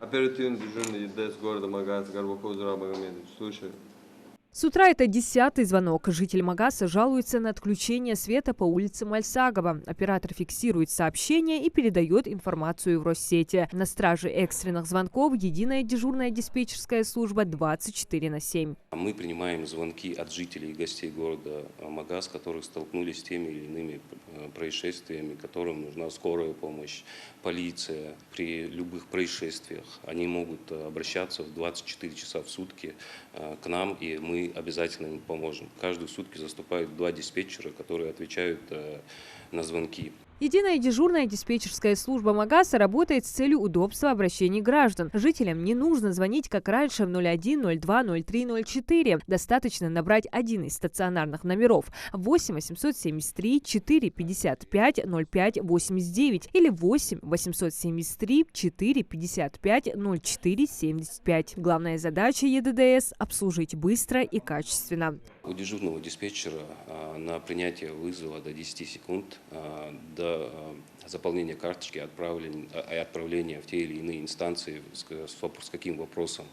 Оперативный дежурный ЕДС города Магаз, Горбаков Зураб Магомедович. Слушаю. С утра это 10-й звонок. Житель Магаса жалуется на отключение света по улице Мальсагова. Оператор фиксирует сообщение и передает информацию в Россети. На страже экстренных звонков единая дежурная диспетчерская служба 24/7. Мы принимаем звонки от жителей и гостей города Магаз, которые столкнулись с теми или иными происшествиями, которым нужна скорая помощь, полиция. При любых происшествиях они могут обращаться в 24 часа в сутки к нам, и мы обязательно им поможем. Каждые сутки заступают 2 диспетчера, которые отвечают на звонки. Единая дежурная диспетчерская служба Магаса работает с целью удобства обращений граждан. Жителям не нужно звонить, как раньше, в 01, 02, 03, 04. Достаточно набрать один из стационарных номеров 8 873 455 05 89 или 8 873 455 04 75. Главная задача ЕДДС – обслужить быстро и качественно. У дежурного диспетчера на принятие вызова до 10 секунд, до заполнения карточки и отправления в те или иные инстанции, с каким вопросом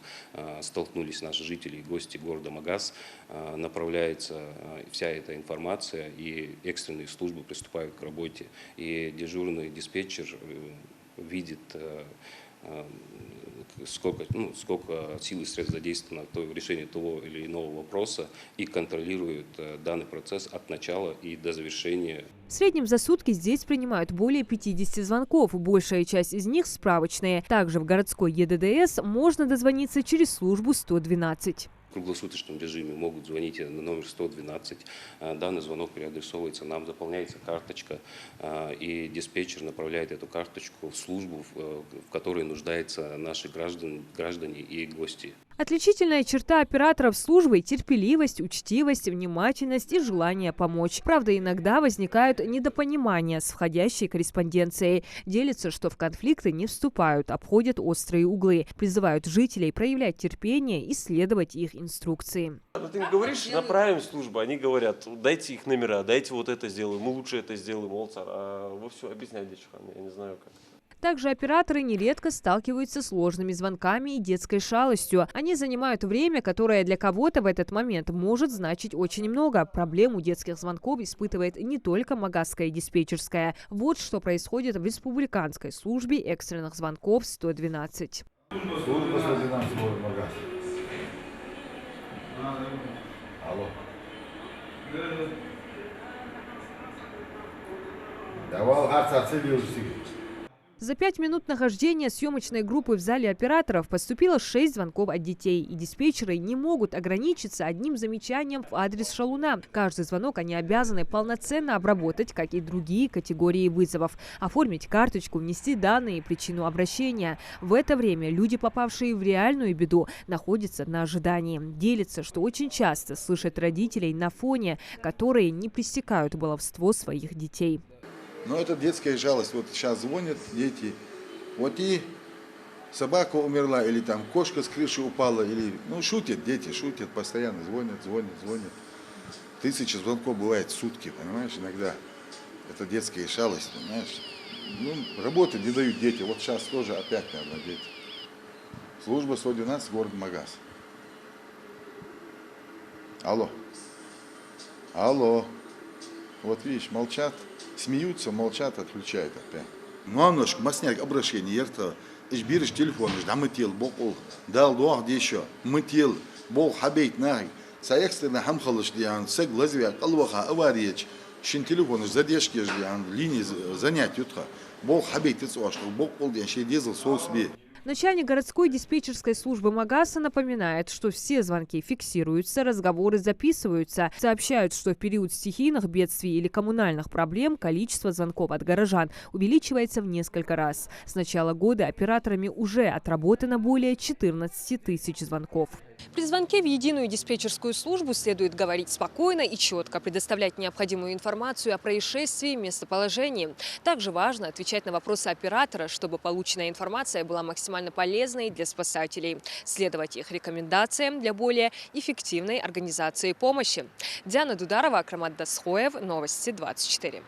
столкнулись наши жители и гости города Магаз, направляется вся эта информация, и экстренные службы приступают к работе. И дежурный диспетчер видит, сколько сил и средств задействовано в решении того или иного вопроса и контролирует данный процесс от начала и до завершения. В среднем за сутки здесь принимают более 50 звонков. Большая часть из них справочные. Также в городской ЕДДС можно дозвониться через службу 112. В круглосуточном режиме могут звонить на номер 112. Данный звонок переадресовывается нам, заполняется карточка, и диспетчер направляет эту карточку в службу, в которой нуждаются наши граждане и гости. Отличительная черта операторов службы – терпеливость, учтивость, внимательность и желание помочь. Правда, иногда возникают недопонимания с входящей корреспонденцией. Делятся, что в конфликты не вступают, обходят острые углы. Призывают жителей проявлять терпение и следовать их инструкции. Ты им говоришь, направим службу, они говорят, дайте их номера, дайте вот это сделаем, мы лучше это сделаем, а вы все объясняете, я не знаю как. Также операторы нередко сталкиваются с сложными звонками и детской шалостью. Они занимают время, которое для кого-то в этот момент может значить очень много. Проблему детских звонков испытывает не только Магасская диспетчерская. Вот что происходит в республиканской службе экстренных звонков 112. Служба 112 город Магас. Алло. Давал За 5 минут нахождения съемочной группы в зале операторов поступило 6 звонков от детей. И диспетчеры не могут ограничиться одним замечанием в адрес шалуна. Каждый звонок они обязаны полноценно обработать, как и другие категории вызовов. Оформить карточку, внести данные и причину обращения. В это время люди, попавшие в реальную беду, находятся на ожидании. Делятся, что очень часто слышат родителей на фоне, которые не пресекают баловство своих детей. Но это детская жалость. Вот сейчас звонят дети, вот и собака умерла, или там кошка с крыши упала, или, шутят дети, шутят, постоянно звонят. 1000 звонков бывает в сутки, понимаешь, иногда. Это детская шалость, понимаешь. Работы не дают дети, вот сейчас тоже опять, наверное, дети. Служба 112, город Магаз. Алло. Вот видишь, молчат. Смеются, молчат, отключают опять. Мамнушка, масняк, обращение, ерта. Ишбириш телефон, ждамытел, бокол, дал дуах еще. Мытел, бол хабейт нахи. Саекстренно хамхалыш диан, сэг лазвия, калваха, аварияч. Шин телефон, задержки ждиан, линии занять ютха. Бол хабейт, бокол диан, шей дезл, соус би. Начальник городской диспетчерской службы Магаса напоминает, что все звонки фиксируются, разговоры записываются. Сообщают, что в период стихийных бедствий или коммунальных проблем количество звонков от горожан увеличивается в несколько раз. С начала года операторами уже отработано более 14 тысяч звонков. При звонке в единую диспетчерскую службу следует говорить спокойно и четко, предоставлять необходимую информацию о происшествии, местоположении. Также важно отвечать на вопросы оператора, чтобы полученная информация была максимально полезной для спасателей. Следовать их рекомендациям для более эффективной организации помощи. Диана Дударова, Акрамат Дасхоев, Новости 24.